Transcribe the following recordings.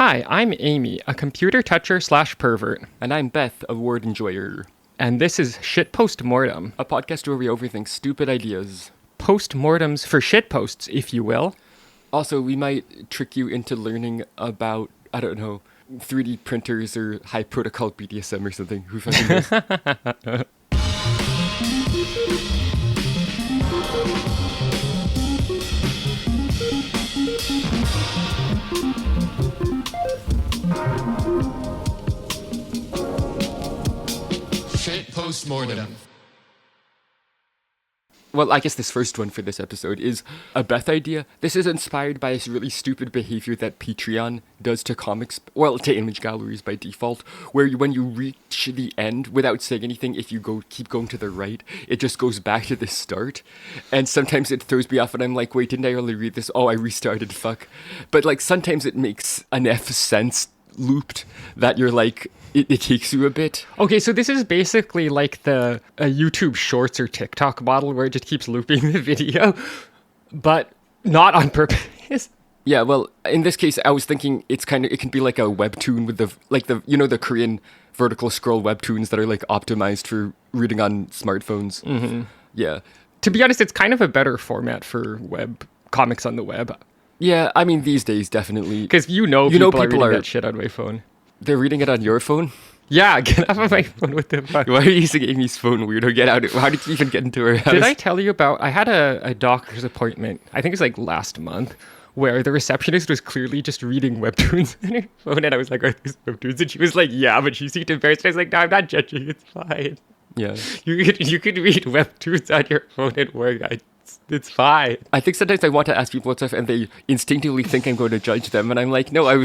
Hi, I'm Amy, a computer toucher / pervert. And I'm Beth, a word enjoyer. And this is Shitpost Mortem. A podcast where we overthink stupid ideas. Post-mortems for shitposts, if you will. Also, we might trick you into learning about, 3D printers or high protocol BDSM or something. Who fucking knows? Postmortem. Well, I guess this first one for this episode is a Beth idea. This is inspired by this really stupid behavior that Patreon does to comics, to image galleries by default, where when you reach the end without saying anything, if you keep going to the right, it just goes back to the start. And sometimes it throws me off and I'm like, wait, didn't I only read this? Oh, I restarted, fuck. But sometimes it makes enough sense looped that you're like, it takes you a bit. Okay, so this is basically like a YouTube Shorts or TikTok model where it just keeps looping the video, but not on purpose. Yeah, well, in this case, I was thinking it can be like a webtoon with the Korean vertical scroll webtoons that are like optimized for reading on smartphones. Mm-hmm. Yeah. To be honest, it's kind of a better format for web comics on the web. Yeah, I mean, these days, definitely. Because people are reading that shit on my phone. They're reading it on your phone? Yeah, get off of my phone with the fuck. Why are you using Amy's phone, weirdo? Get out. How did you even get into her house? Did I tell you about... I had a doctor's appointment, I think it was like last month, where the receptionist was clearly just reading webtoons on her phone, and I was like, are these webtoons? And she was like, yeah, but she seemed embarrassed. I was like, no, I'm not judging, it's fine. Yeah. You could read webtoons on your phone at work. It's fine. I think sometimes I want to ask people stuff and they instinctively think I'm going to judge them. And I'm like, no, I'm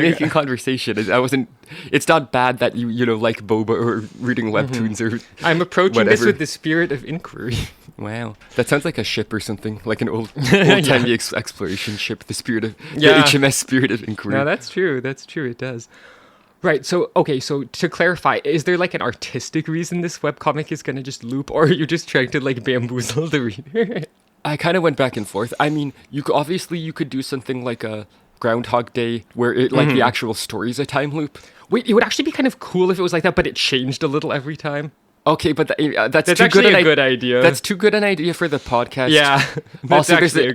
making conversation. It's not bad that you like boba or reading webtoons or I'm approaching whatever. This with the spirit of inquiry. Wow. That sounds like a ship or something, like an old-timey exploration ship, the HMS Spirit of Inquiry. No, that's true. It does. Right, so to clarify, is there like an artistic reason this webcomic is going to just loop, or are you just trying to like bamboozle the reader? I kind of went back and forth. I mean, you could do something like a Groundhog Day, where the actual story's a time loop. Wait, it would actually be kind of cool if it was like that, but it changed a little every time. Okay, but that's too actually good a good idea. That's too good an idea for the podcast. Yeah.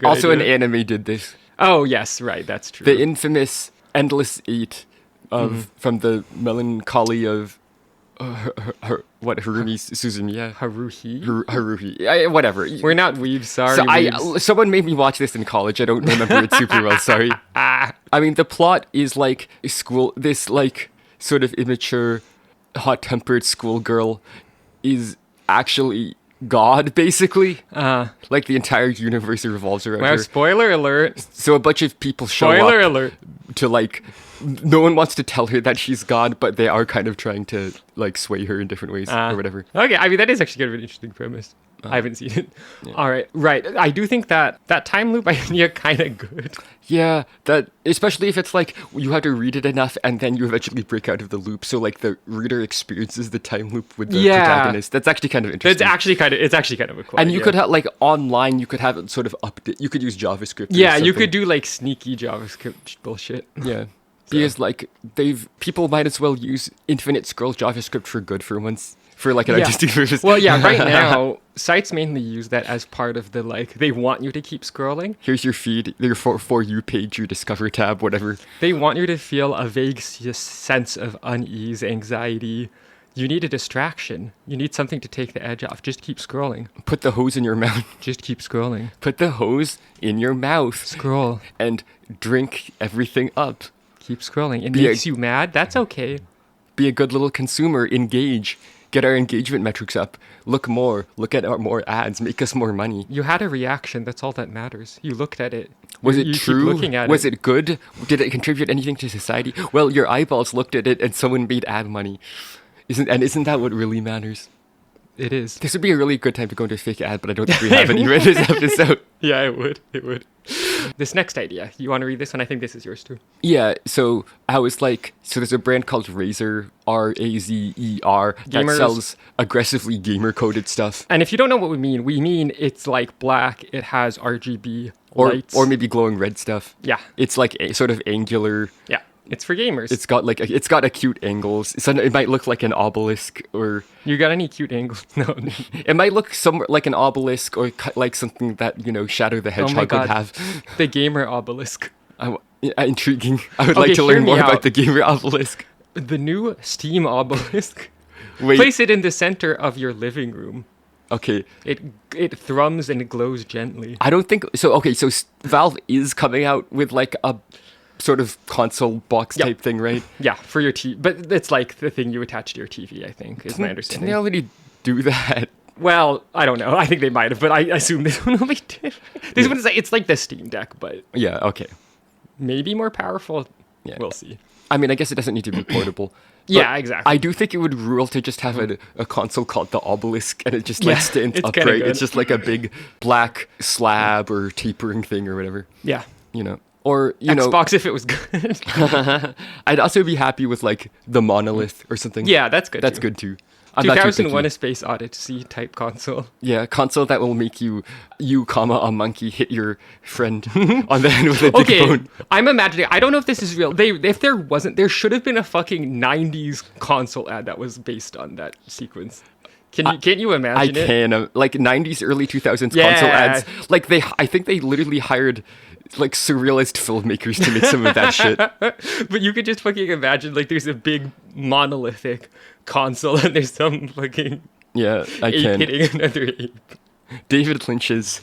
Also, an anime did this. Oh, yes, right, that's true. The infamous Endless 8 from the melancholy of Harumi Suzumiya? Haruhi? Whatever. We're not weebs, sorry. So someone made me watch this in college. I don't remember it super well, sorry. I mean, the plot is like this like sort of immature, hot-tempered schoolgirl is actually God, basically. Like the entire universe revolves around her. Spoiler alert. So a bunch of people show Spoiler up alert. to like... No one wants to tell her that she's God, but they are kind of trying to like sway her in different ways or whatever. Okay, I mean, that is actually kind of an interesting premise. I haven't seen it. Yeah. All right. I do think that time loop idea kind of good. Yeah, that especially if it's like you have to read it enough and then you eventually break out of the loop, so like the reader experiences the time loop with the protagonist. That's actually kind of interesting. It's actually kind of a cool And idea. you could have like online, you could have it sort of update. You could use JavaScript. Yeah, you could do like sneaky JavaScript bullshit. Yeah. Because like people might as well use infinite scroll JavaScript for good for once. For like an artistic version. Well, yeah, right now, sites mainly use that as part of the, like, they want you to keep scrolling. Here's your feed, your For You page, your Discover tab, whatever. They want you to feel a vague sense of unease, anxiety. You need a distraction. You need something to take the edge off. Just keep scrolling. Put the hose in your mouth. Just keep scrolling. Put the hose in your mouth. Scroll. And drink everything up. Keep scrolling. It makes you mad? That's okay. Be a good little consumer. Engage. Get our engagement metrics up. Look at our more ads. Make us more money. You had a reaction. That's all that matters. You looked at it. Was it true? Keep looking at Was it good? Did it contribute anything to society? Well, your eyeballs looked at it and someone made ad money. Isn't that what really matters? It is. This would be a really good time to go into a fake ad, but I don't think we have any for this episode. Yeah, it would. This next idea, you want to read this one? I think this is yours too. Yeah, so I was like, so there's a brand called Razer, Razer, that Gamers. sells aggressively gamer-coded stuff. And if you don't know what we mean it's like black, it has RGB lights. Or maybe glowing red stuff. Yeah. It's like a sort of angular. Yeah, it's for gamers. It's got acute angles. So it might look like an obelisk, or You got any cute angles? No. it might look somewhat like an obelisk, or like something that Shadow the Oh my Hedgehog god. would have. The gamer obelisk. Intriguing. I would Okay, like to hear learn me more out. about the gamer obelisk. The new Steam obelisk. Wait. Place it in the center of your living room. Okay. It thrums and glows gently. I don't think so. Okay, so Valve is coming out with like a sort of console box Yep. type thing, right? Yeah, for your TV. But it's like the thing you attach to your TV, I think, is my Didn't understanding. they already do that? Well, I don't know. I think they might have, but I assume this one will be different. This one is like, it's like the Steam Deck, but Yeah. Okay. maybe more powerful. Yeah. We'll see. I mean, I guess it doesn't need to be portable. Yeah, But exactly. I do think it would rule to just have a console called the Obelisk, and it just like Yeah, stands it's kinda upright. good. It's just like a big black slab or tapering thing or whatever, Yeah. Or Xbox if it was good. I'd also be happy with like the monolith or something. Yeah, that's good. That's too. good too. I'm not too 2001: picky. A Space Odyssey type console. Yeah, console that will make you, a monkey, hit your friend on the head with a dick Okay, bone. I'm imagining. I don't know if this is real. If there wasn't, there should have been a fucking 90s console ad that was based on that sequence. Can't you I imagine it? can, like 90s, early 2000s Yeah. console ads. Like I think they literally hired like surrealist filmmakers to make some of that shit. But you could just fucking imagine, like, there's a big monolithic console and there's some fucking Yeah, I ape can. hitting another ape. David Lynch's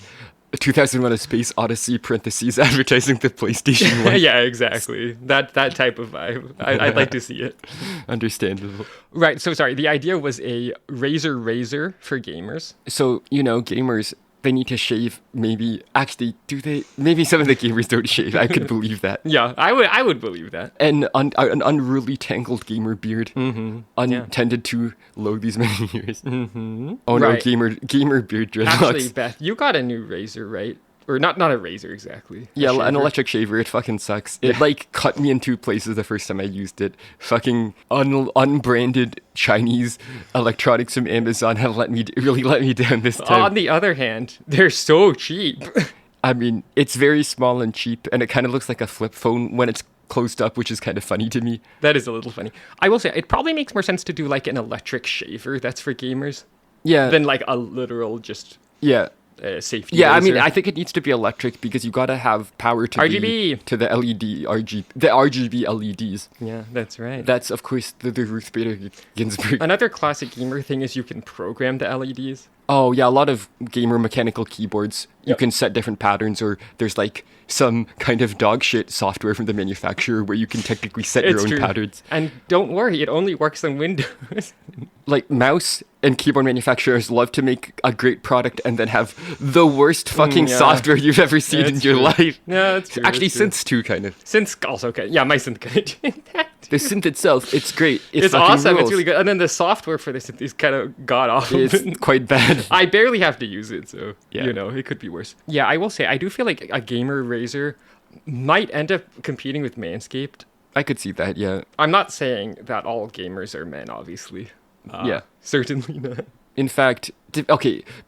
2001: A Space Odyssey (parentheses) advertising the PlayStation 1. Yeah, exactly. That type of vibe. I'd like to see it. Understandable. Right. So sorry. The idea was a Razer for gamers. So gamers, they need to shave. Maybe actually, do they? Maybe some of the gamers don't shave. I could believe that. Yeah, I would believe that. And an unruly tangled gamer beard, untended to low these many years. Mm-hmm. Oh no, Right. gamer beard dreadlocks. Actually, Beth, you got a new Razer, right? Or not a Razer exactly. A Yeah, an shaver. electric shaver. It fucking sucks. It like cut me in two places the first time I used it. Fucking unbranded Chinese electronics from Amazon have really let me down this time. On the other hand, they're so cheap. I mean, it's very small and cheap, and it kind of looks like a flip phone when it's closed up, which is kind of funny to me. That is a little funny. I will say, it probably makes more sense to do like an electric shaver that's for gamers Yeah. than like a literal just Yeah. safety. Yeah, I mean, laser. I think it needs to be electric because you gotta have power to RGB. the RGB LEDs. Yeah, that's right. That's of course the Ruth Bader Ginsburg. Another classic gamer thing is you can program the LEDs. Oh yeah, a lot of gamer mechanical keyboards. You Yep. can set different patterns, or there's like some kind of dog shit software from the manufacturer where you can technically set your It's own true. patterns. And don't worry, it only works on Windows. Like mouse and keyboard manufacturers love to make a great product and then have the worst fucking yeah. software you've ever seen in That's your true. life. Yeah, that's true. Actually, that's true. Synths too, kind of. Synth also can. Yeah, my synth can. The synth itself, it's great. It's fucking awesome. rules. It's really good. And then the software for this is kind of god awful. It's quite bad. I barely have to use it, so Yeah. it could be worse. Yeah, I will say I do feel like a gamer Razer might end up competing with Manscaped. I could see that, yeah. I'm not saying that all gamers are men, obviously. Yeah. Certainly not. In fact,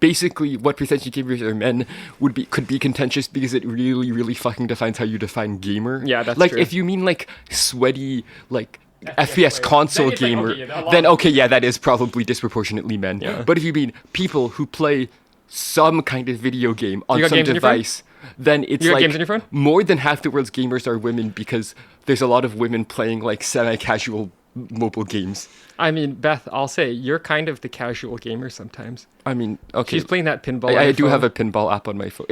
basically what percentage of gamers are men could be contentious because it really, really fucking defines how you define gamer. Yeah, that's like true. if you mean like sweaty, like FPS players. console Then it's like, gamer, okay, a lot then of- okay, yeah, that is probably disproportionately men. Yeah. But if you mean people who play some kind of video game on You got some games on your phone? device, then it's You got like games on your phone? more than half the world's gamers are women because there's a lot of women playing like semi-casual mobile games. I mean, Beth, I'll say you're kind of the casual gamer sometimes. I mean, okay. She's playing that pinball. on I her do phone. have a pinball app on my phone.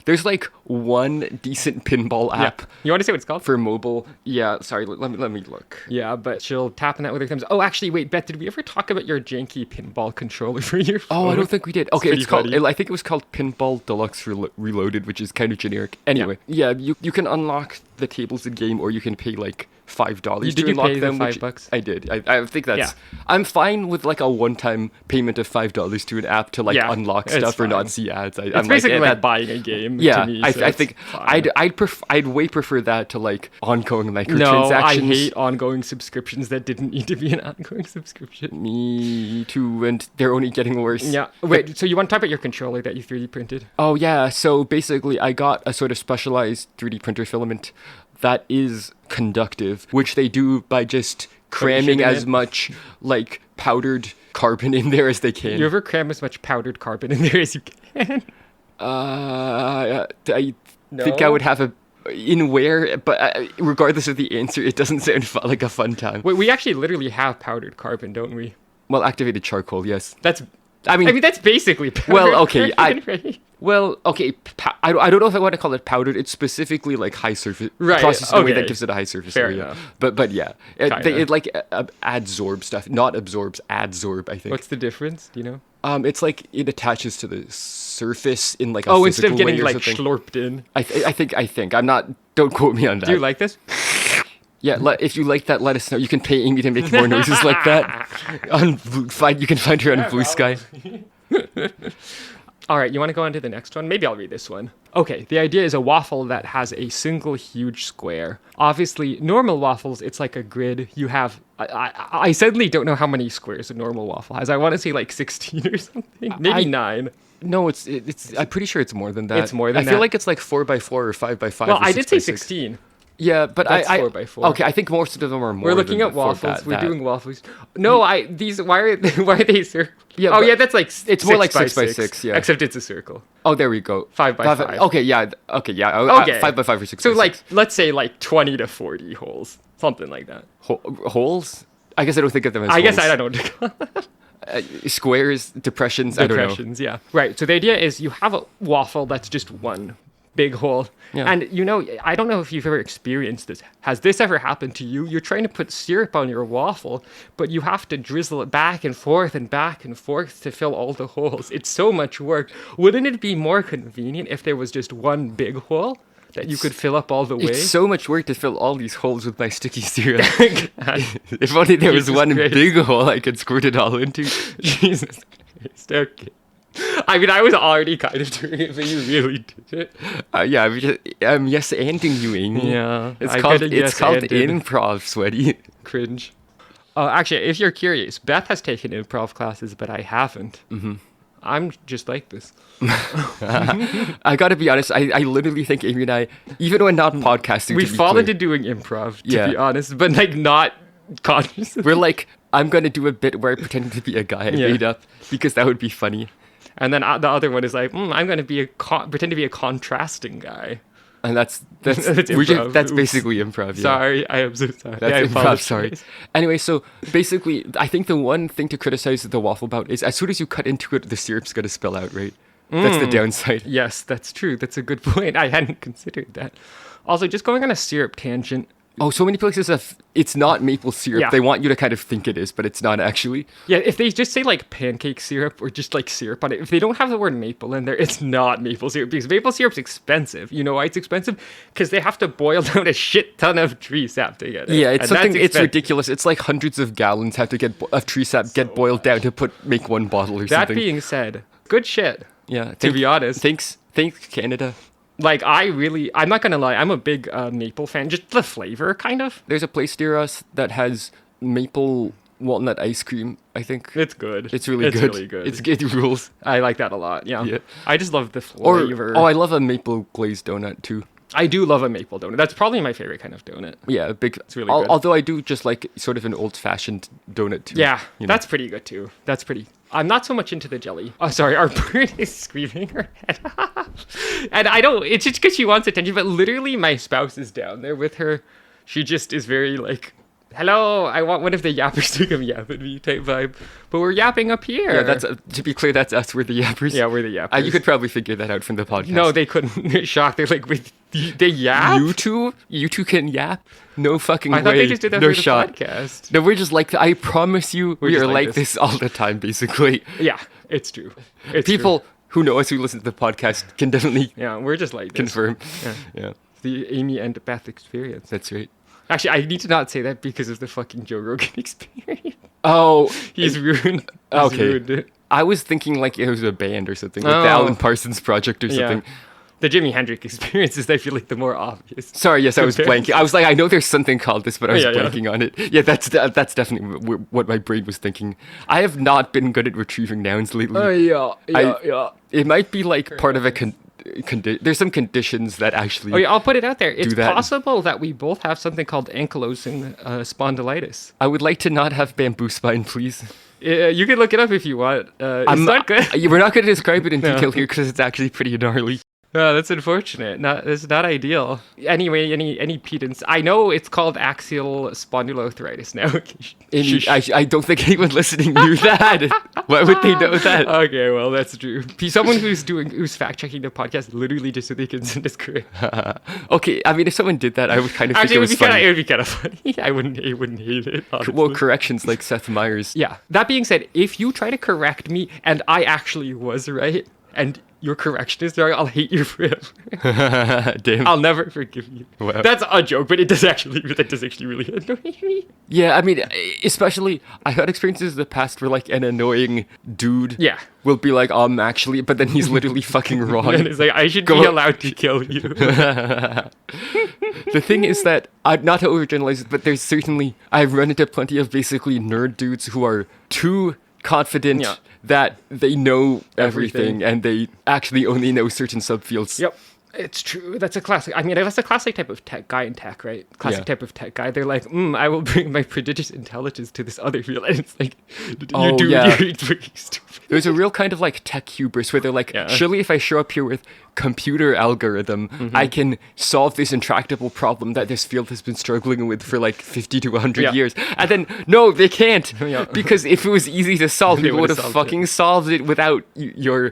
There's like one decent pinball Yeah. app You want to say what it's called? for mobile. Yeah, sorry, let me look. Yeah, but she'll tap on that with her thumbs. Oh, actually, wait, Beth, did we ever talk about your janky pinball controller for your phone? Oh, I don't think we did. Okay, pretty it's called. funny. I think it was called Pinball Deluxe Reloaded, which is kind of generic. Anyway, yeah, you can unlock the tables in game, or you can pay like $5 Did to you unlock pay the them. which $5? I did. I think that's. Yeah. I'm fine with like a one-time payment of $5 to an app to like Yeah, unlock it's stuff or fine. not see ads. It's I'm basically like, like buying a game. yeah, to me, I so it's think fine. I'd way prefer that to like ongoing microtransactions. No, I hate ongoing subscriptions that didn't need to be an ongoing subscription. Me too, and they're only getting worse. Yeah. Wait, so you want to talk about your controller that you 3D printed? Oh yeah, so basically I got a sort of specialized 3D printer filament that is conductive, which they do by just cramming shit in as it? much like powdered carbon in there as they can. You ever cram as much powdered carbon in there as you can? I think I No? would have a in where, but regardless of the answer, it doesn't sound like a fun time. Wait, we actually literally have powdered carbon, don't we? Well, activated charcoal, yes. That's. I mean, that's basically powdered well, okay, carbon, right? well, okay. I don't know if I want to call it powdered. It's specifically like high surface Right, processed in a way okay. that gives it a high surface Fair area. enough. But yeah, it Kinda. like adsorb stuff, not absorbs, adsorb. I think. What's the difference? Do you know? It's like it attaches to the surface in like a Oh, instead of physical way getting or like something. slurped in. I think I'm not. Don't quote me on that. Do you like this? Yeah, if you like that, let us know. You can pay Amy to make more noises like that. You can find her on Blue Sky. All right, you want to go on to the next one? Maybe I'll read this one. Okay, the idea is a waffle that has a single huge square. Obviously, normal waffles, it's like a grid. You have... I suddenly don't know how many squares a normal waffle has. I want to say like 16 or something. Maybe 9. No, it's. I'm pretty sure it's more than that. It's more than I feel that. like it's like 4x4 or 5x5. Well, or I did say 6x6. 16. Yeah, but That's I 4x4. Okay, I think most of them are more. We're looking than at waffles. We're that. doing waffles. No, why are they circle? Yeah, oh but yeah, that's like it's more like 6 by 6x6, yeah. Except it's a circle. Oh, there we go. 5x5. Okay, yeah. Okay, yeah. Okay. 5x5 or 6x6. So like, let's say like 20 to 40 holes, something like that. Holes. I guess I don't think of them as. I guess holes. I don't know what to call them. Squares, depressions. I don't know. Depressions, yeah. Right. So the idea is you have a waffle that's just one big hole. Yeah. And you know, I don't know if you've ever experienced this. Has this ever happened to you? You're trying to put syrup on your waffle, but you have to drizzle it back and forth to fill all the holes. It's so much work. Wouldn't it be more convenient if there was just one big hole that you could fill up all the way? It's so much work to fill all these holes with my sticky syrup. If only there was Jesus one Christ. big hole I could squirt it all into. Jesus Christ. Okay. I mean, I was already kind of doing it, but you really did it. Yeah, I'm yes-anding you, Amy. Yeah, It's I called get a it's called yes-anded. improv, sweaty. Cringe. Actually, if you're curious, Beth has taken improv classes, but I haven't. Mm-hmm. I'm just like this. I gotta be honest, I literally think Amy and I, even when not podcasting, We to be fall clear, into doing improv, to Yeah. be honest, but like not consciously. we're like, I'm gonna do a bit where I pretend to be a guy I Yeah. made up because that would be funny. And then the other one is like, I'm going to pretend to be a contrasting guy. And that's That's that's improv. Oops. basically improv. Yeah. Sorry, I am so sorry. That's I improv, apologize. sorry. Anyway, so basically, I think the one thing to criticize the waffle about is as soon as you cut into it, the syrup's gonna spill out, right? That's the downside. Yes, that's true. That's a good point. I hadn't considered that. Also, just going on a syrup tangent. Oh, so many places have it's not maple syrup. Yeah. They want you to kind of think it is, but it's not actually. Yeah, if they just say like pancake syrup or just like syrup on it, if they don't have the word maple in there, it's not maple syrup because maple syrup's expensive. You know why it's expensive? Because they have to boil down a shit ton of tree sap to get it. Yeah, it's And something. that's It's expensive. ridiculous. It's like hundreds of gallons have to get of tree sap get boiled down to make one bottle or That something. being said, good shit. Yeah, To be honest. thanks Canada. Like, I'm not gonna lie, I'm a big maple fan. Just the flavor, kind of. There's a place near us that has maple walnut ice cream. I think It's good. it's really good. Really good. It's good rules. I like that a lot. Yeah. Yeah. I just love the Or flavor. I love a maple glazed donut too. I do love a maple donut. That's probably my favorite kind of donut. Yeah, a big. It's really good. Although I do just like sort of an old-fashioned donut too. Yeah, you know? that's pretty good too. That's pretty. I'm not so much into the jelly. Oh, sorry, our bird is screaming her head off. And I don't, it's just because she wants attention, but literally my spouse is down there with her. She just is very like, hello, I want one of the yappers to come yap at me type vibe. But we're yapping up here. Yeah, that's to be clear. That's us. We're the yappers. Yeah, we're the yappers. You could probably figure that out from the podcast. No, they couldn't. Shocked. They're like, with they yap? You two can yap. No fucking I way. thought they just did that no for the shot. podcast. No, we're just like I promise you, we just are like like this. this all the time. Basically, Yeah, it's true. It's people who know us who listen to the podcast can definitely true. Yeah, we're just like this. confirm. Yeah. Yeah. The Amy and Beth experience. That's right. Actually, I need to not say that because of the fucking Joe Rogan experience. Oh, He's ruined. Okay. Ruined it. I was thinking like it was a band or something, like the Oh. Alan Parsons Project or something. Yeah. The Jimi Hendrix experience is, I feel like, the more obvious. Sorry, yes, I was blanking. I was like, I know there's something called this, but I was Yeah, yeah. blanking on it. Yeah, that's definitely what my brain was thinking. I have not been good at retrieving nouns lately. yeah. It might be like part of a there's some conditions that actually. Oh yeah, I'll put it out there. It's that. possible that we both have something called ankylosing spondylitis. I would like to not have bamboo spine, please. You can look it up if you want. It's not good. We're not going to describe it in detail here because it's actually pretty gnarly. Oh, that's unfortunate. It's not ideal. Anyway, any pedants? I know it's called axial spondyloarthritis now. I don't think anyone listening knew that. Why would they know that? Okay, well that's true. Someone who's fact checking the podcast literally just so they can send us correct. Okay, I mean, if someone did that, I would kind of think it was funny. It would be kind of funny. I wouldn't hate it. Honestly. Well, corrections like Seth Meyers. Yeah. That being said, if you try to correct me and I actually was right and your correction is wrong, I'll hate you forever. Damn. I'll never forgive you. Wow. That's a joke, but that does actually really annoy me. Yeah, I mean, especially, I've had experiences in the past where, like, an annoying dude Yeah. will be like, actually, but then he's literally fucking wrong. And it's like, I should Go- be allowed to kill you. The thing is that, not to overgeneralize it, but there's certainly, I've run into plenty of basically nerd dudes who are too confident Yeah. that they know everything Everything. and they actually only know certain subfields. Yep. It's true. That's a classic. I mean, that's a classic type of tech guy in tech, right? Classic Yeah. type of tech guy. They're like, I will bring my prodigious intelligence to this other field. And it's like, Oh, you're yeah. freaking stupid. There's a real kind of like tech hubris where they're like, Yeah. surely if I show up here with computer algorithm, I can solve this intractable problem that this field has been struggling with for like 50 to 100 Yeah. years. And then, no, they can't. Yeah. Because if it was easy to solve, They people would have would've solved fucking solved it without your,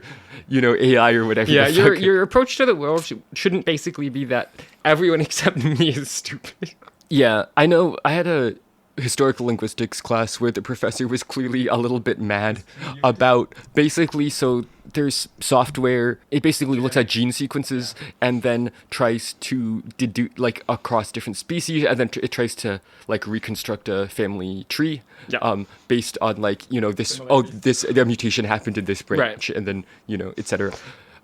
AI or whatever. Yeah, the fuck. your approach to the world shouldn't basically be that everyone except me is stupid. Yeah, I know. I had a historical linguistics class where the professor was clearly a little bit mad about basically, so there's software, it basically looks at gene sequences and then tries to deduce like across different species, and then it tries to like reconstruct a family tree. Yeah. Based on like, the mutation happened in this branch, and then, etc.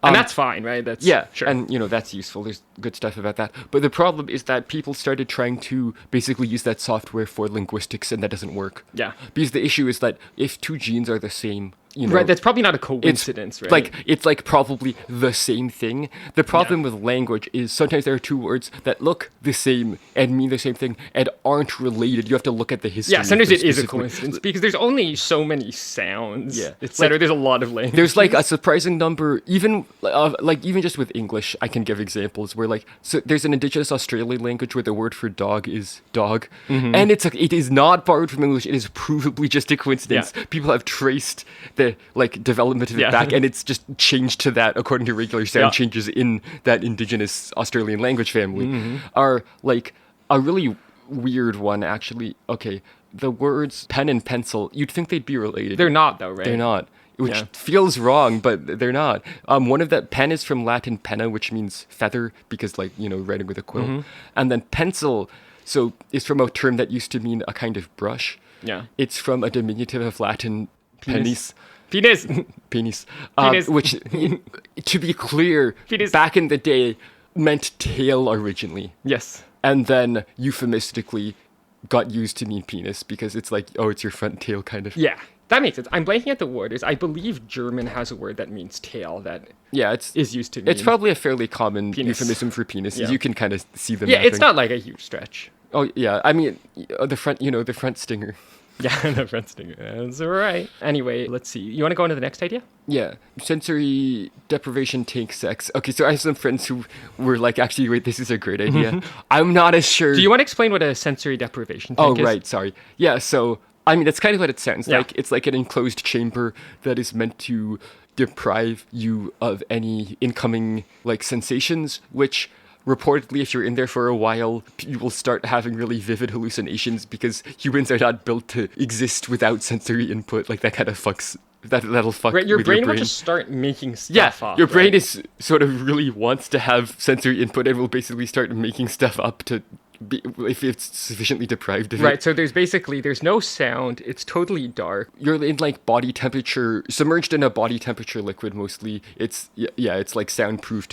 And that's fine, right? That's Yeah, sure. and that's useful. There's good stuff about that. But the problem is that people started trying to basically use that software for linguistics, and that doesn't work. Yeah. Because the issue is that if two genes are the same, right, that's probably not a it's coincidence, right? like it's like probably the same thing. The problem with language is sometimes there are two words that look the same and mean the same thing and aren't related. You have to look at the history. yeah, sometimes of them it is a specifically. coincidence because there's only so many sounds. Yeah. etc. There's a lot of language. There's like a surprising number, even even just with English, I can give examples where so there's an indigenous Australian language where the word for dog is dog, and it is not borrowed from English. It is provably just a coincidence. Yeah. People have traced the development of it Yeah. back, and it's just changed to that according to regular sound Yeah. changes in that indigenous Australian language family. Are like a really weird one actually. Okay, the words pen and pencil, you'd think they'd be related. They're not though, right? They're not. Which Yeah. feels wrong, but they're not. One of that pen is from Latin penna, which means feather, because writing with a quill. And then pencil, so is from a term that used to mean a kind of brush. Yeah. It's from a diminutive of Latin penis. Penis. Penis. Penis. Which, to be clear, Penis. back in the day, meant tail originally. Yes. And then euphemistically got used to mean penis because it's like, oh, it's your front tail kind of. Yeah. That makes sense. I'm blanking at the word. I believe German has a word that means tail that Yeah, it's is used to mean. It's probably a fairly common Penis. euphemism for penis. Yeah. You can kind of see them. Yeah, it's mapping. not like a huge stretch. Oh yeah, I mean the front stinger. Yeah, the front stinger. That's all right. Anyway, let's see. You want to go on to the next idea? Yeah, sensory deprivation takes sex. Okay, so I have some friends who were like, actually, wait, this is a great idea. I'm not as sure. Do you want to explain what a sensory deprivation Oh tank is? right, sorry. Yeah, so I mean that's kind of what it sounds Yeah. like. It's like an enclosed chamber that is meant to deprive you of any incoming like sensations, which reportedly, if you're in there for a while, you will start having really vivid hallucinations because humans are not built to exist without sensory input. Like that kind of fucks that'll fuck Right, your with brain will just start making Yeah, stuff up. your brain right? is sort of really wants to have sensory input and will basically start making stuff up to be, if it's sufficiently deprived of it. Right, so there's no sound. It's totally dark. You're in like body temperature, submerged in a body temperature liquid mostly. It's it's like soundproofed.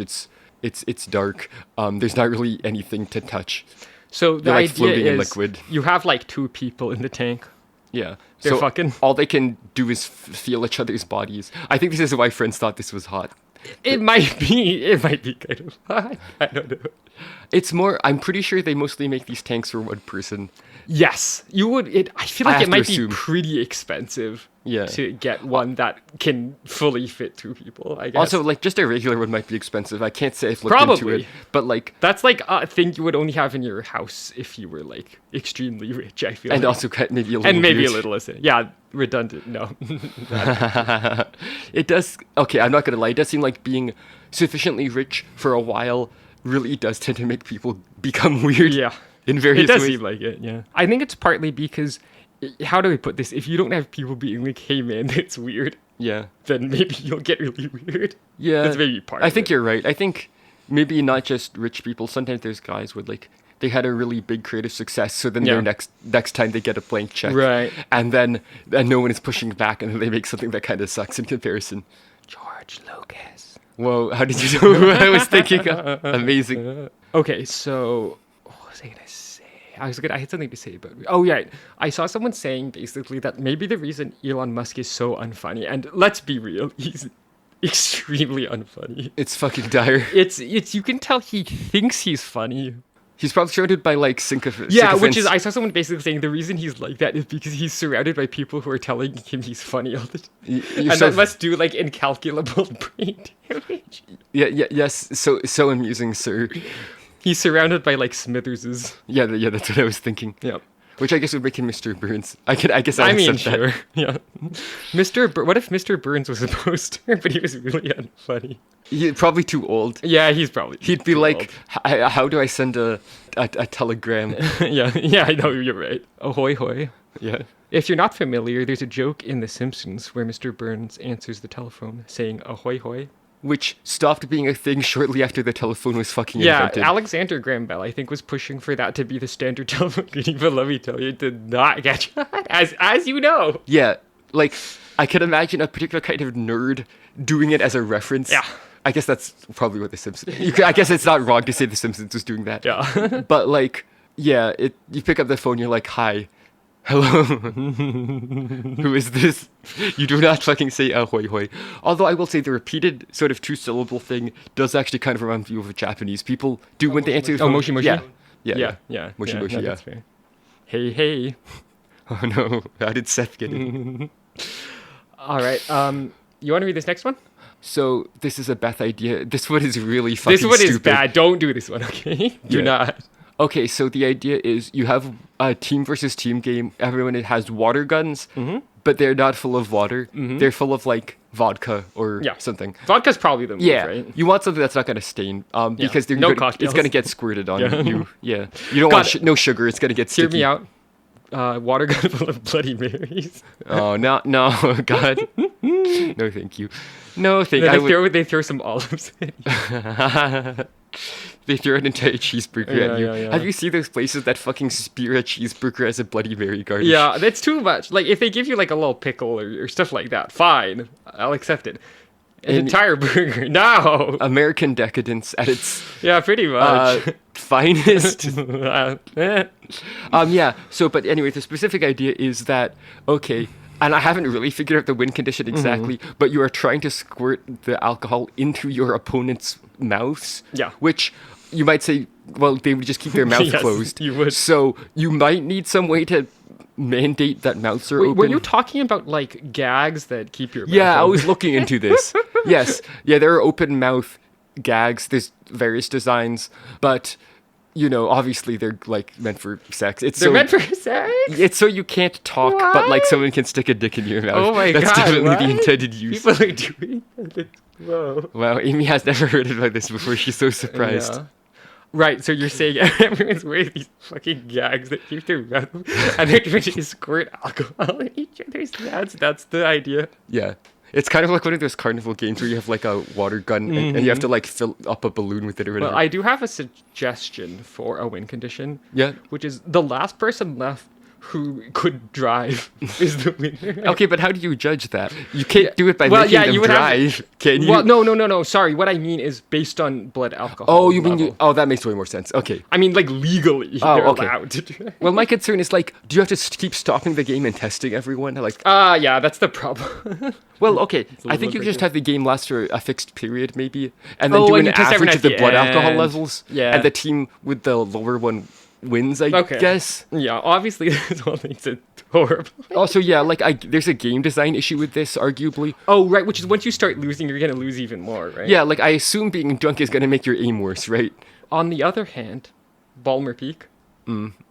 It's dark. There's not really anything to touch. So the You're like idea floating in is liquid. you have like two people in the tank. Yeah. They're so fucking. all they can do is feel each other's bodies. I think this is why friends thought this was hot. It might be kind of hot. I don't know. It's more. I'm pretty sure they mostly make these tanks for one person. Yes, you would. I feel I like have it to might assume. be pretty expensive. Yeah. To get one that can fully fit two people. I guess. Also, like just a regular one might be expensive. I can't say I've looked into Probably. it, but like, that's like a thing you would only have in your house if you were like extremely rich. I feel. and like. also maybe a little. and maybe weird. a little listen. Yeah, redundant. No. It does. Okay, I'm not gonna lie. It does seem like being sufficiently rich for a while really does tend to make people become weird. Yeah. In various It does ways. seem like it, yeah. I think it's partly because, how do I put this? If you don't have people being like, hey man, that's weird, Yeah. then maybe you'll get really weird. Yeah. That's maybe part I of think it. you're right. I think maybe not just rich people. Sometimes there's guys with like they had a really big creative success, so then Yeah. their next time they get a blank check, Right. And then no one is pushing back, and then they make something that kind of sucks in comparison. George Lucas. Whoa! How did you know who I was thinking of? Amazing. Okay, so what was I gonna say? I had something to say about. Oh yeah, I saw someone saying basically that maybe the reason Elon Musk is so unfunny, and let's be real, he's extremely unfunny. It's fucking dire. It's you can tell he thinks he's funny. He's probably surrounded by like Yeah, which is sycophants. I saw someone basically saying the reason he's like that is because he's surrounded by people who are telling him he's funny all the time, You're and so- that must do like incalculable brain damage. yes. So amusing, sir. He's surrounded by like Smitherses. Yeah, that's what I was thinking. Yep. Which I guess would make him Mr. Burns. I guess I'll I mean, accept that. sure. Yeah. What if Mr. Burns was a poster, but he was really unfunny? He's probably too old. Yeah, he's probably. He'd be too like, how do I send a telegram? old. yeah, I know, you're right. Ahoy hoy. Yeah. If you're not familiar, there's a joke in The Simpsons where Mr. Burns answers the telephone saying ahoy hoy. Which stopped being a thing shortly after the telephone was fucking Yeah, invented. Alexander Graham Bell, I think, was pushing for that to be the standard telephone greeting, but let me tell you, it did not get as you know. Yeah, like, I can imagine a particular kind of nerd doing it as a reference. Yeah. I guess that's probably what The Simpsons... I guess it's not wrong to say The Simpsons was doing that. Yeah. But, like, yeah, you pick up the phone, you're like, hi. Hello. Who is this? You do not fucking say ahoy hoy. Although I will say the repeated sort of two-syllable thing does actually kind of remind me of what Japanese people do when they answer the Oh, phone. moshi moshi? Yeah. Moshi moshi, no, yeah. that's fair. Hey. Oh no, how did Seth get it? All right. You want to read this next one? So this is a Beth idea. This one is really fucking This one is stupid. bad. Don't do this one, okay? Do Yeah. not. Okay, so the idea is you have a team versus team game. Everyone has water guns, but they're not full of water. They're full of like vodka or Yeah. something. Vodka's probably the move, Yeah, right? you want something that's not going to stain, because they're No gonna, cocktails. it's going to get squirted on Yeah. you. Yeah, you don't Got want it. no sugar. It's going to get Hear sticky. me out. Water gun full of Bloody Marys. Oh no, God, no, thank you. No, thank Then you. they throw some olives in. They throw an entire cheeseburger at you. Yeah. Have you seen those places that fucking spear a cheeseburger as a Bloody Mary garnish? Yeah, that's too much. Like, if they give you like a little pickle or stuff like that, fine. I'll accept it. An And- entire burger. No! American decadence at its Yeah, pretty much. finest. Eh. Yeah. So, but anyway, the specific idea is that okay, and I haven't really figured out the win condition exactly, but you are trying to squirt the alcohol into your opponent's mouths. Yeah. Which you might say, well, they would just keep their mouth Yes, closed. you would. So you might need some way to mandate that mouths are Wait, open. were you talking about like gags that keep your mouth Yeah, I open? was looking into this. Yes. Yeah, there are open mouth gags. There's various designs, but you know, obviously they're like meant for sex. They're meant for sex? It's so you can't talk, but like What? someone can stick a dick in your mouth. Oh my That's god. definitely what? the intended use. People are doing that. Whoa. Wow, Amy has never heard about this before. She's so surprised. Yeah. Right, so you're saying everyone's wearing these fucking gags that keep their mouth, and they're trying to squirt alcohol in each other's mouths. That's the idea. Yeah. It's kind of like one of those carnival games where you have like a water gun and you have to like fill up a balloon with it or whatever. Well, I do have a suggestion for a win condition. Yeah. Which is the last person left who could drive is the winner. Okay, but how do you judge that? You can't do it by Well, making yeah, them you would have drive, can you? Well, no. Sorry, what I mean is based on blood alcohol. Oh, you mean level. Oh, that makes way more sense. Okay. I mean, like legally, Oh, they're okay. allowed to do it. Well, my concern is like, do you have to keep stopping the game and testing everyone? Like, Yeah, that's the problem. well, okay. I think you bit just tricky. have the game last for a fixed period, maybe, and then Oh, do and an you test everyone average at of the the blood alcohol end. levels. Yeah. And the team with the lower one wins, I Okay. guess. Yeah, obviously this whole thing's horrible. Also, yeah, like there's a game design issue with this, arguably. Oh, right, which is once you start losing, you're gonna lose even more, right? Yeah, like I assume being drunk is gonna make your aim worse, right? On the other hand, Balmer Peak.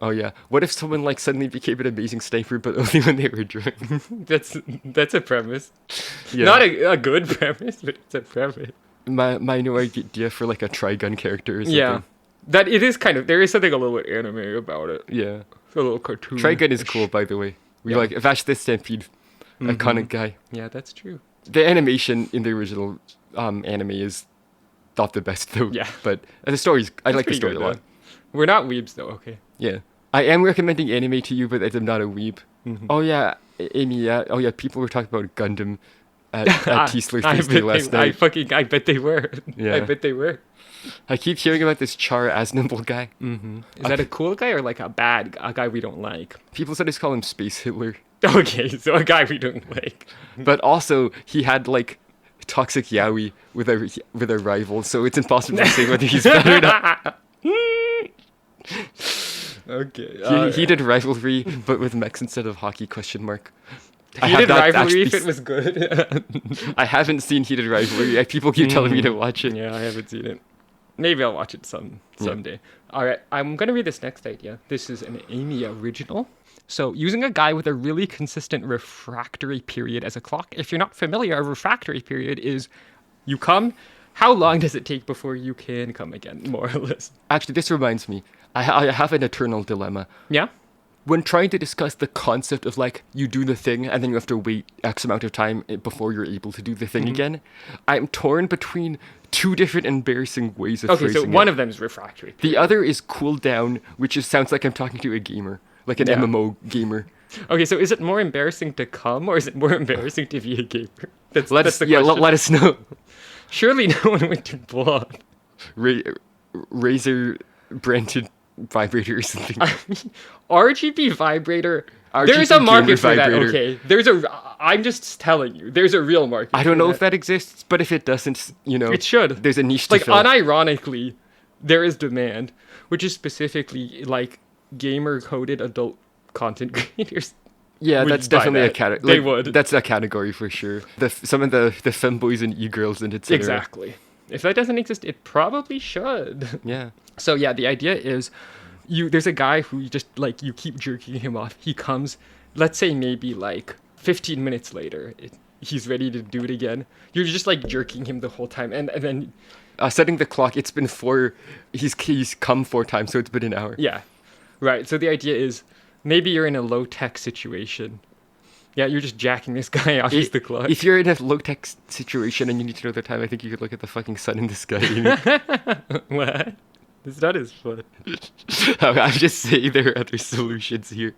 Oh yeah. What if someone like suddenly became an amazing sniper, but only when they were drunk? That's a premise. Yeah. Not a good premise, but it's a premise. My new idea for like a Trigun character or something. Yeah. That it is kind of, there is something a little bit anime about it. Yeah. It's a little cartoon. Trigun is cool, by the way. We Yeah. like Vash the Stampede, iconic guy. Yeah, that's true. The animation in the original anime is not the best though. Yeah. But the story's I like the Pretty story a good, lot. though. We're not weebs though, okay. Yeah. I am recommending anime to you, but I'm not a weeb. Oh yeah, Amy. Yeah. Oh yeah. People were talking about Gundam at Teesler Thursday last night. I bet they were. Yeah. I bet they were. I keep hearing about this Char Aznavour guy. Is that a cool guy or like a guy we don't like? People sometimes call him Space Hitler. Okay, so a guy we don't like. But also, he had like toxic yaoi with a rival, so it's impossible to say whether he's better or not. Okay. He did rivalry, but with mechs instead of hockey? Question mark. He did rivalry actually if it was good. I haven't seen Heated Rivalry. People keep telling me to watch it. Yeah, I haven't seen it. Maybe I'll watch it someday. All right, I'm going to read this next idea. This is an Amy original. So, using a guy with a really consistent refractory period as a clock. If you're not familiar, a refractory period is you come, how long does it take before you can come again, more or less? Actually, this reminds me. I have an eternal dilemma. Yeah? When trying to discuss the concept of like you do the thing and then you have to wait X amount of time before you're able to do the thing again, I'm torn between two different embarrassing ways of Okay, so phrasing one it. of them is refractory. The other is cool down, which sounds like I'm talking to a gamer, like an Yeah. MMO gamer. Okay, so is it more embarrassing to come or is it more embarrassing to be a gamer? That's the Let question. us know. Surely no one would do blob. Razer branded vibrator or something. RGB vibrator. RGB There's a market gamer for that. vibrator. Okay, I'm just telling you. There's a real market. I don't for know if that exists, but if it doesn't, It should. There's a niche to Like fill. unironically, there is demand, which is specifically like gamer-coded adult content creators. Yeah, would that's buy definitely a that. category. They would. That's a category for sure. Some of the femboys and e-girls and etc. Exactly. If that doesn't exist, it probably should. Yeah. So yeah, the idea is there's a guy who you just like you keep jerking him off. He comes, let's say maybe like 15 minutes later, he's ready to do it again. You're just like jerking him the whole time, and then Setting the clock. It's been he's come 4 times, so it's been an hour. yeah, right. So the idea is maybe you're in a low tech situation. Yeah, you're just jacking this guy off the clock. If you're in a low tech situation and you need to know the time, I think you could look at the fucking sun in the sky. What? It's not as fun. I'm just saying there are other solutions here.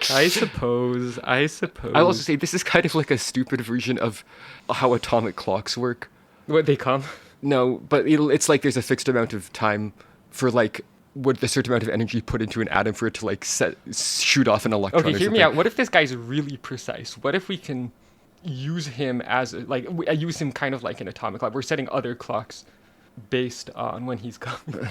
I suppose. I'll also say this is kind of like a stupid version of how atomic clocks work. What, they come? No, but it's like there's a fixed amount of time for like what the certain amount of energy put into an atom for it to like shoot off an electron. Okay, or hear me something. out. What if this guy's really precise? What if we can use him as use him kind of like an atomic clock? We're setting other clocks based on when he's coming.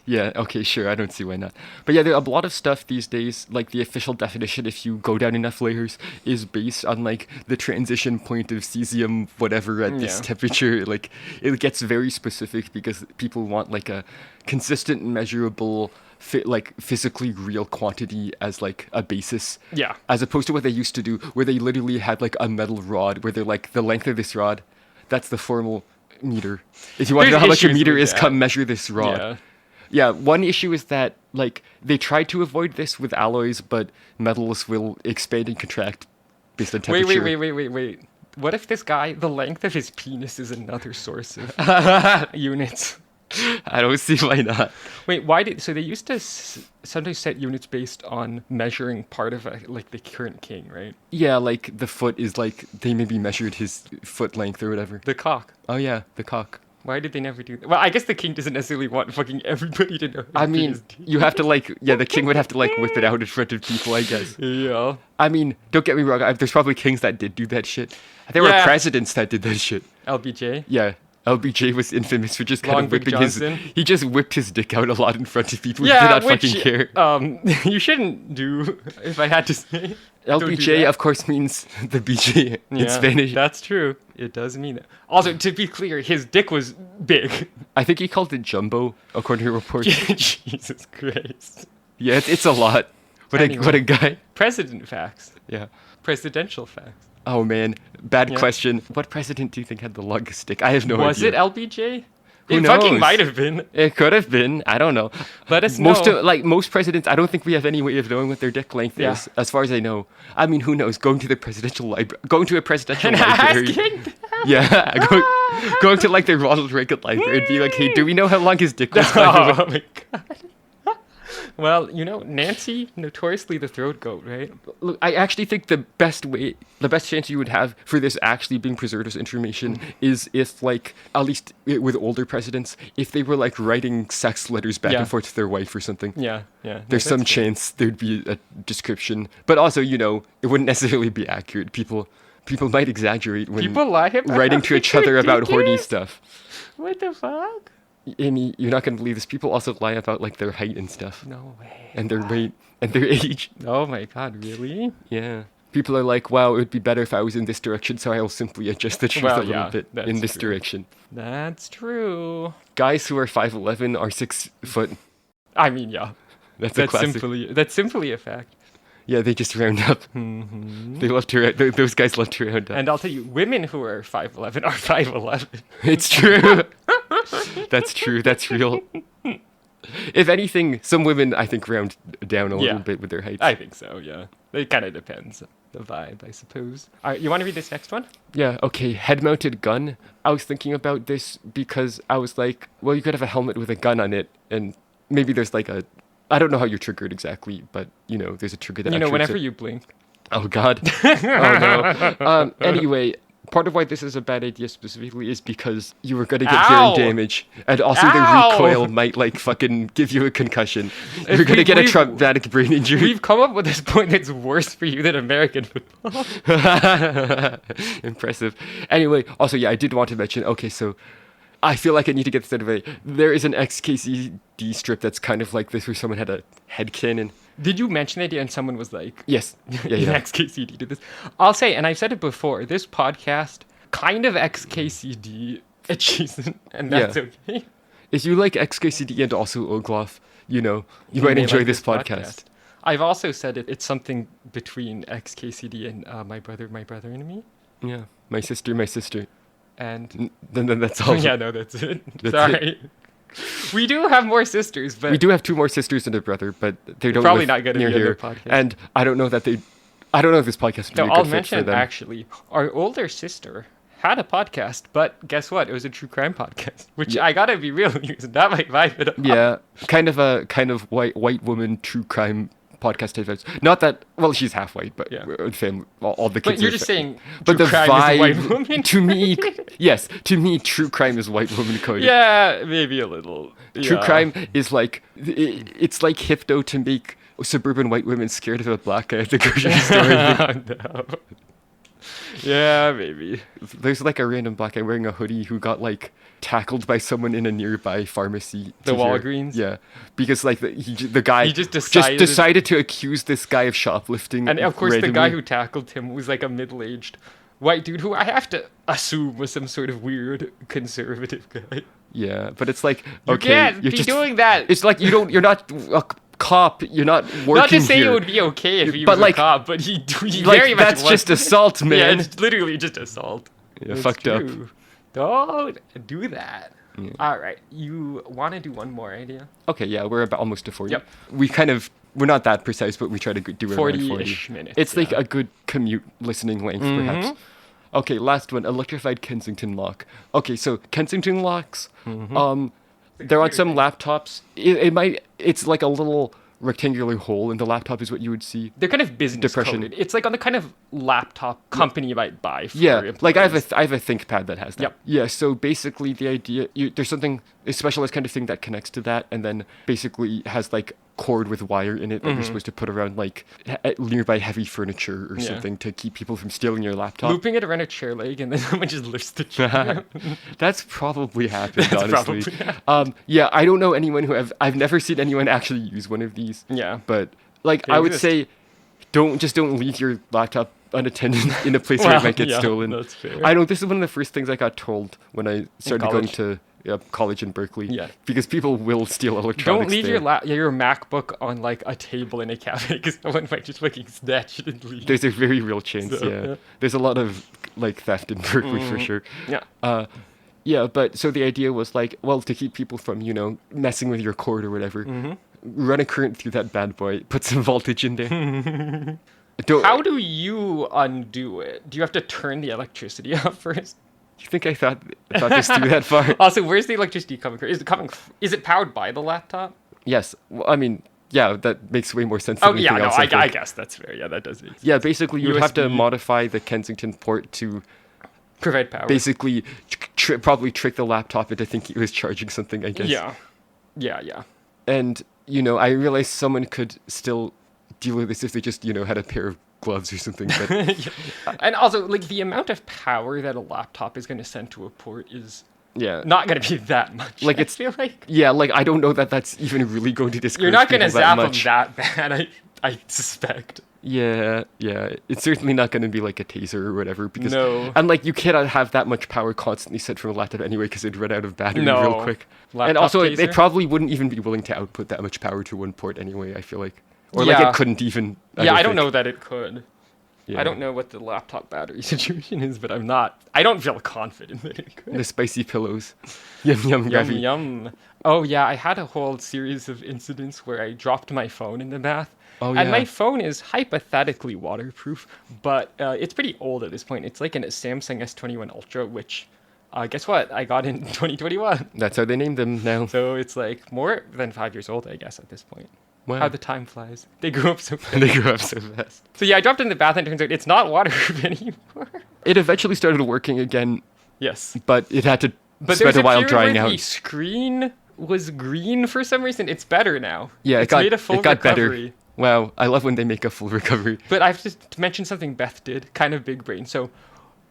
Yeah, okay, sure, I don't see why not. But yeah, there are a lot of stuff these days, like the official definition, if you go down enough layers, is based on like the transition point of cesium whatever at this Yeah. temperature. Like it gets very specific because people want like a consistent, measurable, physically real quantity as like a basis. Yeah. As opposed to what they used to do, where they literally had like a metal rod, where they're like, the length of this rod, that's the formal meter. If you want to know There's how much a issues meter with is, that. come measure this rod. Yeah. Yeah, one issue is that, like, they tried to avoid this with alloys, but metals will expand and contract based on temperature. Wait. What if this guy, the length of his penis is another source of units? I don't see why not. Wait, so they used to sometimes set units based on measuring part of like the current king, right? Yeah, like, the foot is, like, they maybe measured his foot length or whatever. The cock. Oh, yeah, the cock. Why did they never do that? Well, I guess the king doesn't necessarily want fucking everybody to know. his I mean, penis. you have to, like, yeah, the king would have to, like, whip it out in front of people, I guess. Yeah. I mean, don't get me wrong, there's probably kings that did do that shit. There were Yeah. presidents that did that shit. LBJ. Yeah. LBJ was infamous for just kind Long of Dick whipping his... Johnson. He just whipped his dick out a lot in front of people who Yeah, did not which fucking care. you shouldn't do. If I had to say, Don't do LBJ, that. of course, means the BJ in Yeah, Spanish. That's true. It does mean that. Also, to be clear, his dick was big. I think he called it jumbo, according to reports. Jesus Christ. Yeah, it's a lot. What Anyway. a guy. President facts. Yeah. Presidential facts. Oh, man. Bad Yeah. question. What president do you think had the longest dick? I have no Was idea. it LBJ? Who It fucking knows? might have been. It could have been. I don't know. Let us Most know. most presidents, I don't think we have any way of knowing what their dick length Yeah. is, as far as I know. I mean, who knows? Going to the presidential library, going to a presidential And library. asking. Yeah, going to like the Ronald Reagan library and be like, hey, do we know how long his dick was? Oh my god. Well, Nancy, notoriously the throat goat, right? Look, I actually think the best chance you would have for this actually being preserved as information is if, like, at least with older presidents, if they were, like, writing sex letters back Yeah. and forth to their wife or something. Yeah. There's some chance there'd be a description. But also, it wouldn't necessarily be accurate. People might exaggerate when People lie about writing to each other about horny ridiculous. stuff. What the fuck? Amy, you're not going to believe this. People also lie about, like, their height and stuff. No way. And their weight and their age. Oh my god, really? Yeah. People are like, wow, it would be better if I was in this direction, so I'll simply adjust the truth Well, a little yeah, bit that's in this true. direction. That's true. Guys who are 5'11" are 6 foot. I mean, yeah. That's a classic. That's simply a fact. Yeah, they just round up. They love to. Those guys love to round up. And I'll tell you, women who are 5'11" are 5'11". It's true. That's true. That's real. If anything, some women, I think, round down a little Yeah. bit with their heights. I think so, yeah. It kind of depends. The vibe, I suppose. All right, you want to read this next one? Yeah, okay, head-mounted gun. I was thinking about this because I was like, well, you could have a helmet with a gun on it, and maybe there's like a... I don't know how you're triggered exactly, but, there's a trigger that actuates Whenever it. you blink. Oh, God. Oh, no. Anyway, part of why this is a bad idea specifically is because you were going to get Ow! hearing damage, and also Ow! the recoil might, like, fucking give you a concussion. You're going to get a traumatic brain injury. We've come up with this point that's worse for you than American football. Impressive. Anyway, also, yeah, I did want to mention, okay, so I feel like I need to get this out of the way. There is an XKCD strip that's kind of like this, where someone had a head cannon. Did you mention it and someone was like, Yes. Yeah. XKCD did this? I'll say, and I've said it before, this podcast kind of XKCD adjacent, and that's Yeah. okay. If you like XKCD and also Ogloff, you You might may enjoy like this podcast. I've also said it's something between XKCD and my brother and me. Yeah. My sister. And Then that's all. yeah, no, that's it. That's Sorry. We do have more sisters, but We do have 2 more sisters and a brother, but they don't probably live not gonna near be on the here. podcast. And I don't know if this podcast would no, be a I'll good fit mention for it them. actually. Our older sister had a podcast, but guess what? It was a true crime podcast, which I gotta be real, that might vibe it up. Yeah, kind of white woman true crime podcast type vibes. Not that, well, she's half white, but Yeah. family, all the kids. But you're are just fa- saying But true the crime vibe is a white woman? to me, yes, to me, true crime is white woman coded. Yeah, maybe a little. True Yeah. crime is like it's like Hypno to make suburban white women scared of a black guy at the grocery store. No. Yeah, maybe. There's like a random black guy wearing a hoodie who got like tackled by someone in a nearby pharmacy. The to hear- Walgreens? Yeah, because like the guy He just decided- to accuse this guy of shoplifting. And of course, the guy randomly. who tackled him was like a middle-aged white dude who I have to assume was some sort of weird conservative guy. Yeah, but it's like You okay, can't you're be just doing that. It's like you're not a cop. You're not working Not to say here. it would be okay if he But, was like- a cop, but he like, very much that's was. just assault, man. Yeah, it's literally just assault. Yeah, It's fucked up. true. Don't do that. All right. You want to do one more idea? Okay, yeah, we're about almost to 40. Yep. We're not that precise, but we try to do it around 40. 40-ish minutes. It's like a good commute listening length, perhaps. Okay, last one, electrified Kensington lock. Okay, so Kensington locks, they're on some laptops. It's like a little rectangular hole in the laptop is what you would see. They're kind of business Depression. coded. It's like on the kind of laptop company might buy for Yeah, like I have employees. a ThinkPad that has that. Yep. Yeah, so basically the idea, there's something, a specialized kind of thing that connects to that, and then basically has like cord with wire in it that you're supposed to put around like nearby heavy furniture or Yeah. something to keep people from stealing your laptop. Looping it around a chair leg and then someone just lifts the chair. That's probably happened, That's honestly. probably Yeah, I don't know anyone I've never seen anyone actually use one of these. Yeah. But like They I would exist. say, don't leave your laptop unattended in a place where it Well, might get yeah, stolen. that's fair. I know this is one of the first things I got told when I started going college? to college in Berkeley. Yeah. Because people will steal electronics. Don't leave there. your MacBook on like a table in a cafe because someone might just fucking snatch it and leave. There's a very real chance. So, yeah. yeah. There's a lot of like theft in Berkeley for sure. Yeah. Yeah, but so the idea was like, well, to keep people from, messing with your cord or whatever, run a current through that bad boy, put some voltage in there. How do you undo it? Do you have to turn the electricity off first? Do you think I thought this through that far? Also, where's the electricity coming from? Is it powered by the laptop? Yes. Well, I mean, yeah, that makes way more sense than Oh anything yeah, no, else. I think. guess that's fair. Yeah, that does make sense. Yeah, basically you would have to USB. modify the Kensington port to Provide power. basically probably trick the laptop into thinking it was charging something, I guess. Yeah. And, I realized someone could still deal with this if they just, had a pair of gloves or something. But And also, like, the amount of power that a laptop is going to send to a port is yeah. not going to be that much. Like, I feel like Yeah, like I don't know that that's even really going to discourage you're not going to people zap that them much. that bad. I suspect. Yeah. It's certainly not going to be like a taser or whatever because No. and like you cannot have that much power constantly sent from a laptop anyway because it'd run out of battery No. real quick. And Laptop also they taser? probably wouldn't even be willing to output that much power to one port anyway, I feel like. Or like Yeah. it couldn't even. Yeah, I don't think. know that it could. Yeah. I don't know what the laptop battery situation is, but I don't feel confident that it could. The spicy pillows. Yum yum Yum gravy. yum. Oh yeah, I had a whole series of incidents where I dropped my phone in the bath. Oh, And my yeah. phone is hypothetically waterproof, but it's pretty old at this point. It's like a Samsung S21 Ultra, which, guess what? I got in 2021. That's how they named them now. So it's like more than 5 years old, I guess, at this point. Wow. How the time flies. They grew up so fast. They grew up so fast. So yeah, I dropped it in the bath and it turns out it's not waterproof anymore. It eventually started working again, Yes. but it had to But spend there's a while period drying where out. the screen was green for some reason. It's better now. Yeah, it's made a full it got recovery. better. Wow, I love when they make a full recovery. But I've just mentioned something Beth did, kind of big brain. So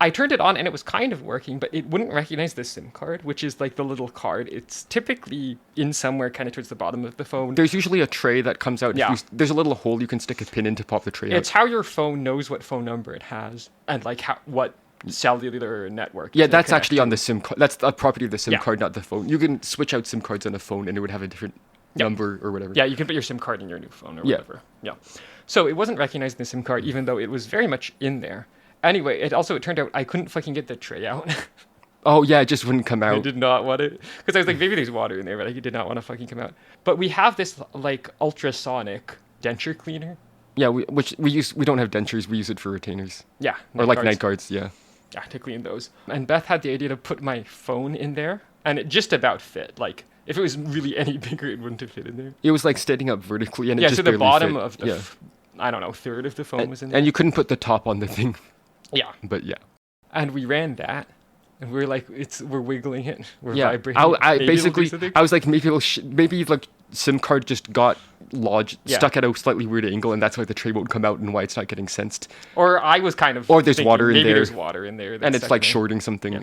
I turned it on and it was kind of working, but it wouldn't recognize the SIM card, which is like the little card. It's typically in somewhere kind of towards the bottom of the phone. There's usually a tray that comes out. Yeah. There's a little hole you can stick a pin in to pop the tray It's out. how your phone knows what phone number it has and like what cellular network. Yeah, to that's connect actually on the SIM card. That's a property of the SIM Yeah. card, not the phone. You can switch out SIM cards on a phone and it would have a different number or whatever. Yeah, you can put your SIM card in your new phone or Yeah. whatever. Yeah. So it wasn't recognizing the SIM card, even though it was very much in there. Anyway, it turned out I couldn't fucking get the tray out. Oh, yeah, it just wouldn't come I out. did not want it. Because I was like, maybe there's water in there, but I did not want to fucking come out. But we have this, like, ultrasonic denture cleaner. Yeah, we don't have dentures. We use it for retainers. Yeah. Or like guards. night guards, yeah. Yeah, to clean those. And Beth had the idea to put my phone in there, and it just about fit. Like, if it was really any bigger, it wouldn't have fit in there. It was like standing up vertically and it Yeah, just so the barely bottom fit. of the, Yeah. I don't know, third of the phone was in there. And you couldn't put the top on the thing. Yeah. But yeah. And we ran that, and we're like, we're wiggling it, we're Yeah, vibrating. I it. Maybe it'll do basically, something. I was like, maybe like SIM card just got lodged, Yeah. stuck at a slightly weird angle, and that's why the tray won't come out and why it's not getting sensed. Or I was kind of. Or there's thinking water in maybe there. there's water in there. And that's it's like stuck in there. shorting something. Yeah.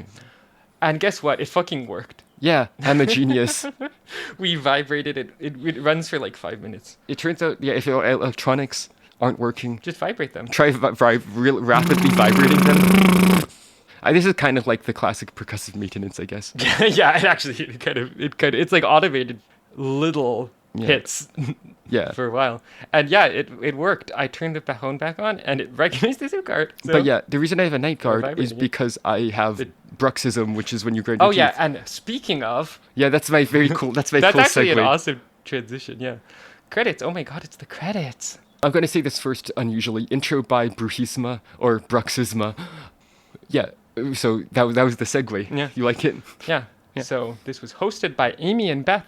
And guess what? It fucking worked. Yeah, I'm a genius. We vibrated it. It runs for like 5 minutes. It turns out, yeah, if your electronics aren't working, Just vibrate them. try rapidly vibrating them. This is kind of like the classic percussive maintenance, I guess. Yeah, it kind of it's like automated little hits Yeah. for a while. And yeah, it worked. I turned the phone back on and it recognized the SIM card. So But yeah, the reason I have a night guard is vibrating it. because I have bruxism, which is when you grind your Oh yeah, teeth. and speaking of, Yeah, that's my very cool. That's my that's cool actually segue. an awesome transition. Yeah, credits. Oh my god, it's the credits. I'm going to say this first unusually. Intro by Bruxisma or Bruxisma. Yeah, so that was the segue. Yeah. You like it? Yeah. So this was hosted by Amy and Beth,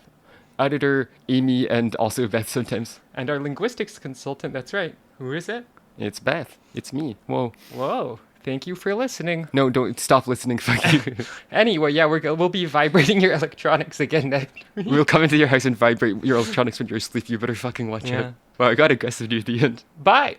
Editor, Amy, and also Beth sometimes. and our linguistics consultant. That's right. Who is it? It's Beth. It's me. Whoa. Whoa. Thank you for listening. No, don't stop listening. Fuck you. Anyway, yeah, we'll be vibrating your electronics again next week. We'll come into your house and vibrate your electronics when you're asleep. You better fucking watch Yeah. out. Well, I got aggressive near the end. Bye.